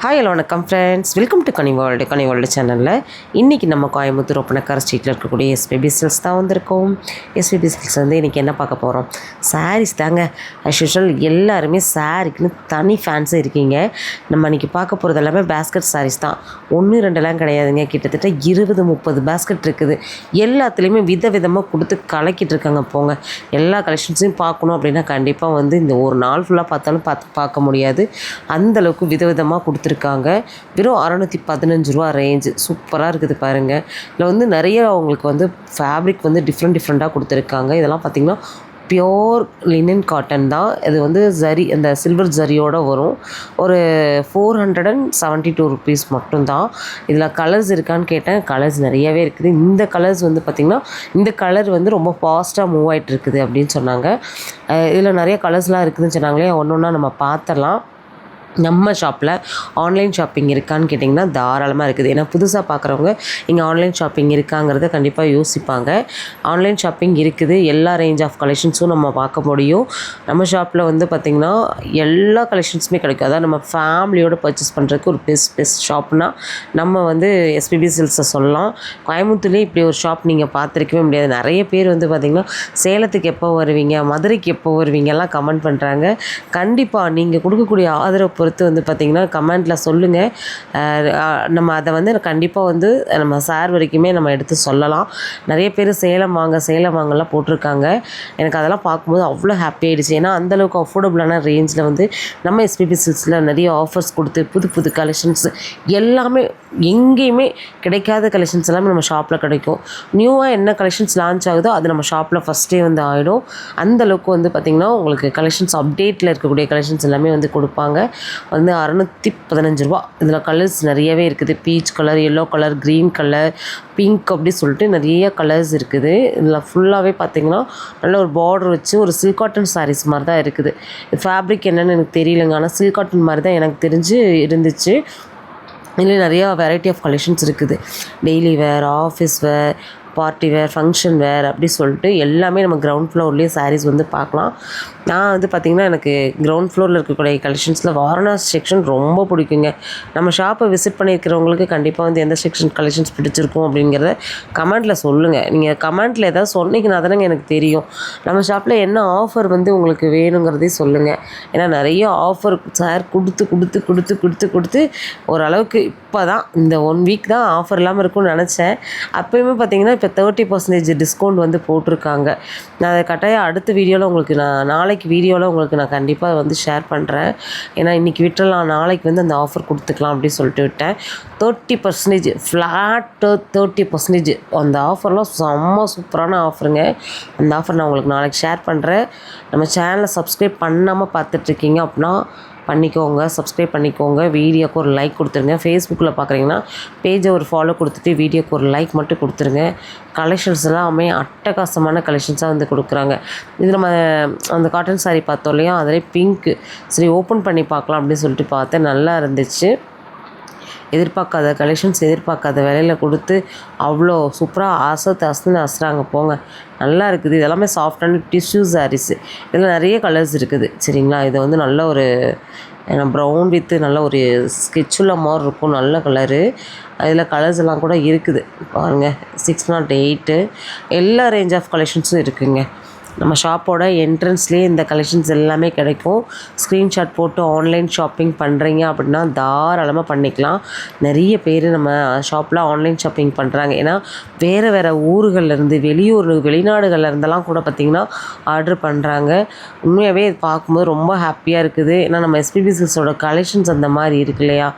Hi hello வணக்கம் friends, welcome to Ghani world சேனலில் இன்றைக்கி நம்ம கோயம்புத்தூர் ஒப்பனக்கார ஸ்ட்ரீட்டில் இருக்கக்கூடிய எஸ்பிபி சில்க்ஸ் தான் வந்திருக்கோம். எஸ்பிபி சில்க்ஸ் வந்து இன்றைக்கி என்ன பார்க்க போகிறோம், சாரீஸ் தாங்க. அஸ் யூஷுவல் எல்லாருமே சாரீக்குன்னு தனி ஃபேன்ஸாக இருக்கீங்க. நம்ம இன்றைக்கி பார்க்க போகிறது எல்லாமே பேஸ்கெட் சாரீஸ் தான். 1-2 கிடையாதுங்க, கிட்டத்தட்ட 20-30 பேஸ்கெட் இருக்குது. எல்லாத்துலேயுமே விதவிதமாக கொடுத்து கலக்கிட்டு இருக்காங்க. போங்க, எல்லா கலெக்ஷன்ஸையும் பார்க்கணும் அப்படின்னா கண்டிப்பாக வந்து இந்த ஒரு நாள் ஃபுல்லாக பார்த்தாலும் பார்க்க முடியாது. அந்தளவுக்கு விதவிதமாக கொடுத்துருக்காங்க. வெறும் 615 ரூபா ரேஞ்சு, சூப்பராக இருக்குது பாருங்கள். இதில் வந்து நிறைய அவங்களுக்கு வந்து ஃபேப்ரிக் வந்து டிஃப்ரெண்ட்டாக கொடுத்துருக்காங்க. இதெல்லாம் பார்த்திங்கன்னா பியோர் லினன் காட்டன் தான். இது வந்து ஜரி, அந்த சில்வர் ஜரியோடு வரும். ஒரு 472 ருபீஸ் மட்டும்தான். இதில் கலர்ஸ் இருக்கான்னு கேட்டேன், கலர்ஸ் நிறையவே இருக்குது. இந்த கலர்ஸ் வந்து பார்த்திங்கன்னா இந்த கலர் வந்து ரொம்ப ஃபாஸ்ட்டாக மூவ் ஆகிட்டு இருக்குது அப்படின்னு சொன்னாங்க. இதில் நிறைய கலர்ஸ்லாம் இருக்குதுன்னு சொன்னாங்களே, ஒன்று ஒன்றா நம்ம பார்த்துடலாம். நம்ம ஷாப்பில் ஆன்லைன் ஷாப்பிங் இருக்கான்னு கேட்டிங்கன்னா தாராளமாக இருக்குது. ஏன்னா புதுசாக பார்க்குறவங்க இங்கே ஆன்லைன் ஷாப்பிங் இருக்காங்கிறத கண்டிப்பாக யோசிப்பாங்க. ஆன்லைன் ஷாப்பிங் இருக்குது. எல்லா ரேஞ்ச் ஆஃப் கலெக்ஷன்ஸும் நம்ம பார்க்க முடியும். நம்ம ஷாப்பில் வந்து பார்த்திங்கன்னா எல்லா கலெக்ஷன்ஸுமே கிடைக்கும். அதாவது நம்ம ஃபேமிலியோடு பர்ச்சேஸ் பண்ணுறதுக்கு ஒரு பெஸ்ட் ஷாப்னால் நம்ம வந்து எஸ்பிபி சில்க்ஸை சொல்லலாம். கோயம்புத்தூர்லேயே இப்படி ஒரு ஷாப் நீங்கள் பார்த்துருக்கவே முடியாது. நிறைய பேர் வந்து பார்த்திங்கன்னா சேலத்துக்கு எப்போ வருவீங்க, மதுரைக்கு எப்போ வருவீங்க எல்லாம் கமெண்ட் பண்ணுறாங்க. கண்டிப்பாக நீங்கள் கொடுக்கக்கூடிய ஆதரவு பொறுத்து வந்து பார்த்திங்கன்னா கமெண்ட்டில் சொல்லுங்கள். நம்ம அதை வந்து கண்டிப்பாக வந்து நம்ம சார் வரைக்குமே நம்ம எடுத்து சொல்லலாம். நிறைய பேர் சேலம் வாங்கலாம் போட்டிருக்காங்க. எனக்கு அதெல்லாம் பார்க்கும்போது அவ்வளோ ஹாப்பி ஆகிடுச்சு. ஏன்னா அந்தளவுக்கு அஃபோர்டபுளான ரேஞ்சில் வந்து நம்ம எஸ்பிபி சில்க்ஸில் நிறைய ஆஃபர்ஸ் கொடுத்து புது கலெக்ஷன்ஸ் எல்லாமே எங்கேயுமே கிடைக்காத கலெக்ஷன்ஸ் எல்லாமே நம்ம ஷாப்பில் கிடைக்கும். நியூவாக என்ன கலெக்ஷன்ஸ் லான்ச் ஆகுதோ அது நம்ம ஷாப்பில் ஃபஸ்ட்டே வந்து ஆகிடும். அந்தளவுக்கு வந்து பார்த்திங்கன்னா உங்களுக்கு கலெக்ஷன்ஸ் அப்டேட்டில் இருக்கக்கூடிய கலெக்ஷன்ஸ் எல்லாமே வந்து கொடுப்பாங்க. வந்து 615 ரூபா. இதில் கலர்ஸ் நிறையவே இருக்குது. Peach colour, yellow colour, green colour, pink அப்படி சொல்லிட்டு நிறைய கலர்ஸ் இருக்குது. இதில் ஃபுல்லாகவே பார்த்திங்கன்னா நல்ல ஒரு பார்டர் வச்சு ஒரு சில்க் காட்டன் சாரீஸ் மாதிரி தான் இருக்குது. ஃபேப்ரிக் என்னென்னு எனக்கு தெரியலைங்க, ஆனால் சில்க் காட்டன் மாதிரி தான் எனக்கு தெரிஞ்சு இருந்துச்சு. இதில் நிறையா வெரைட்டி ஆஃப் கலெக்ஷன்ஸ் இருக்குது. டெய்லி வேர், office wear, party wear, function வேர் அப்படி சொல்லிட்டு எல்லாமே நம்ம கிரவுண்ட் ஃப்ளோர்லேயே சாரீஸ் வந்து பார்க்கலாம். நான் வந்து பார்த்திங்கன்னா எனக்கு கிரவுண்ட் ஃப்ளோரில் இருக்கக்கூடிய கலெக்ஷன்ஸில் வாரணாசி செக்ஷன் ரொம்ப பிடிக்குங்க. நம்ம ஷாப்பை விசிட் பண்ணியிருக்கிறவங்களுக்கு கண்டிப்பாக வந்து எந்த செக்ஷன் கலெக்ஷன்ஸ் பிடிச்சிருக்கும் அப்படிங்கிறத கமெண்ட்டில் சொல்லுங்கள். நீங்கள் கமெண்ட்டில் ஏதாவது சொன்னீங்கன்னா தானேங்க எனக்கு தெரியும் நம்ம ஷாப்பில் என்ன ஆஃபர் வந்து உங்களுக்கு வேணுங்கிறதே சொல்லுங்கள். ஏன்னா நிறைய ஆஃபர் சார் கொடுத்து ஓரளவுக்கு இப்போ தான் இந்த 1 வீக் தான் ஆஃபர் இல்லாமல் இருக்கும்னு நினச்சேன். அப்போயுமே பார்த்திங்கன்னா இப்போ 30% டிஸ்கவுண்ட் வந்து போட்டிருக்காங்க. நான் அதை கட்டாயம் அடுத்த வீடியோவில் உங்களுக்கு நாளைக்கு வீடியோவில் உங்களுக்கு நான் கண்டிப்பாக வந்து ஷேர் பண்ணுறேன். ஏன்னா இன்றைக்கி விட்டுறலாம், நாளைக்கு வந்து அந்த ஆஃபர் கொடுத்துக்கலாம் அப்படின்னு சொல்லிட்டு விட்டேன். 30% ஃப்ளாட்டு 30% அந்த ஆஃபர்லாம் செம்ம சூப்பரான ஆஃபருங்க. அந்த ஆஃபர் நான் உங்களுக்கு நாளைக்கு ஷேர் பண்ணுறேன். நம்ம சேனலை சப்ஸ்கிரைப் பண்ணாமல் பார்த்துட்ருக்கீங்க அப்படின்னா சப்ஸ்கிரைப் பண்ணிக்கோங்க. வீடியோக்கு ஒரு லைக் கொடுத்துருங்க. ஃபேஸ்புக்கில் பார்க்குறீங்கன்னா பேஜை ஒரு ஃபாலோ கொடுத்துட்டு வீடியோக்கு ஒரு லைக் மட்டும் கொடுத்துருங்க. கலெக்ஷன்ஸ் எல்லாமே அட்டகாசமான கலெக்ஷன்ஸாக வந்து கொடுக்குறாங்க. இது நம்ம அந்த காட்டன் சாரீ பார்த்தோம் இல்லையா, அதிலே பிங்க்கு சரி ஓப்பன் பண்ணி பார்க்கலாம் அப்படின்னு சொல்லிட்டு பார்த்தேன். நல்லா இருந்துச்சு. எதிர்பார்க்காத கலெக்ஷன்ஸ் எதிர்பார்க்காத விலையில் கொடுத்து அவ்வளோ சூப்பராக அசுறாங்க. போங்க, நல்லா இருக்குது. இதெல்லாமே சாஃப்டான டிஷ்யூ சாரீஸு. இதில் நிறைய கலர்ஸ் இருக்குது சரிங்களா. இது வந்து நல்ல ஒரு ப்ரௌன் வித்து நல்ல ஒரு ஸ்கெட்சுல மாதிரி இருக்கும், நல்ல கலரு. அதில் கலர்ஸ் எல்லாம் கூட இருக்குது பாருங்கள். 608 எல்லா ரேஞ்ச் ஆஃப் கலெக்ஷன்ஸும் இருக்குதுங்க. நம்ம ஷாப்போட என்ட்ரன்ஸ்லேயே இந்த கலெக்ஷன்ஸ் எல்லாமே கிடைக்கும். ஸ்க்ரீன்ஷாட் போட்டு ஆன்லைன் ஷாப்பிங் பண்ணுறீங்க அப்படின்னா தாராளமாக பண்ணிக்கலாம். நிறைய பேர் நம்ம ஷாப்பில் ஆன்லைன் ஷாப்பிங் பண்ணுறாங்க. ஏன்னா வேறு ஊர்கள்லேருந்து வெளிநாடுகளில் இருந்தெல்லாம் கூட பார்த்திங்கன்னா ஆர்டர் பண்ணுறாங்க. உண்மையாகவே பார்க்கும்போது ரொம்ப ஹாப்பியாக இருக்குது. ஏன்னா நம்ம எஸ்பிபி சில்க்ஸோட கலெக்ஷன்ஸ் அந்த மாதிரி இருக்கு இல்லையா,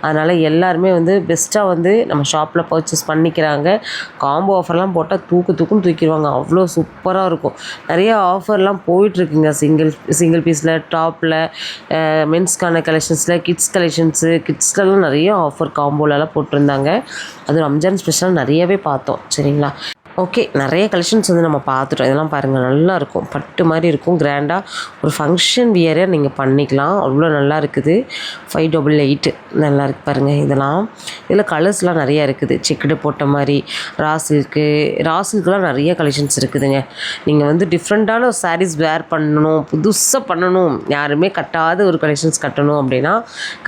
அதனால் எல்லாருமே வந்து பெஸ்ட்டாக வந்து நம்ம ஷாப்பில் பர்ச்சேஸ் பண்ணிக்கிறாங்க. காம்போ ஆஃபர்லாம் போட்டால் தூக்குன்னு தூக்கிடுவாங்க, அவ்வளோ சூப்பராக இருக்கும். நிறைய ஆஃபர்லாம் போயிட்டுருக்குங்க. சிங்கிள் பீஸில், டாப்பில், மென்ஸ்க்கான கலெக்ஷன்ஸில், கிட்ஸ்லலாம் நிறைய ஆஃபர் காம்போலலாம் போட்டிருந்தாங்க. அது ரம்ஜான் ஸ்பெஷல் நிறையவே பார்த்தோம் சரிங்களா. ஓகே, நிறைய கலெக்ஷன்ஸ் வந்து நம்ம பார்த்துட்டோம். இதெல்லாம் பாருங்கள், நல்லாயிருக்கும். பட்டு மாதிரி இருக்கும். கிராண்டாக ஒரு ஃபங்க்ஷன் வியரே நீங்கள் பண்ணிக்கலாம். அவ்வளோ நல்லா இருக்குது. 588 நல்லா இருக்குது பாருங்கள். இதில் கலர்ஸ்லாம் நிறையா இருக்குது. செக்குடு போட்ட மாதிரி ராசில்க்குலாம் நிறைய கலெக்ஷன்ஸ் இருக்குதுங்க. நீங்கள் வந்து டிஃப்ரெண்ட்டான ஒரு சாரீஸ் வேர் பண்ணணும், புதுசாக பண்ணணும், யாருமே கட்டாத ஒரு கலெக்ஷன்ஸ் கட்டணும் அப்படின்னா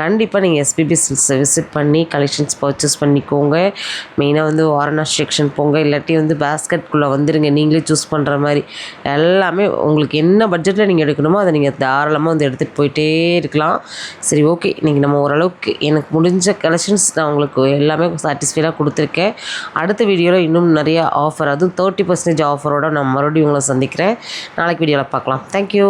கண்டிப்பாக நீங்கள் எஸ்பிபி சில்க்ஸை விசிட் பண்ணி கலெக்ஷன்ஸ் பர்ச்சேஸ் பண்ணிக்கோங்க. மெயினாக வந்து வாரணாசி செக்ஷன் போங்க, இல்லாட்டி வந்து பேஸ்கெட்குள்ளே வந்துடுங்க. நீங்களே சூஸ் பண்ணுற மாதிரி எல்லாமே உங்களுக்கு என்ன பட்ஜெட்டில் நீங்கள் எடுக்கணுமோ அதை நீங்கள் தாராளமாக வந்து எடுத்துகிட்டு போயிட்டே இருக்கலாம். சரி, ஓகே, இன்றைக்கி நம்ம ஓரளவுக்கு எனக்கு முடிஞ்ச கலெக்ஷன்ஸ் நான் உங்களுக்கு எல்லாமே சாட்டிஸ்ஃபைடாக கொடுத்துருக்கேன். அடுத்த வீடியோவில் இன்னும் நிறைய ஆஃபர், அதுவும் 30% ஆஃபரோடு நான் மறுபடியும் உங்களை சந்திக்கிறேன். நாளைக்கு வீடியோவில் பார்க்கலாம். தேங்க்யூ.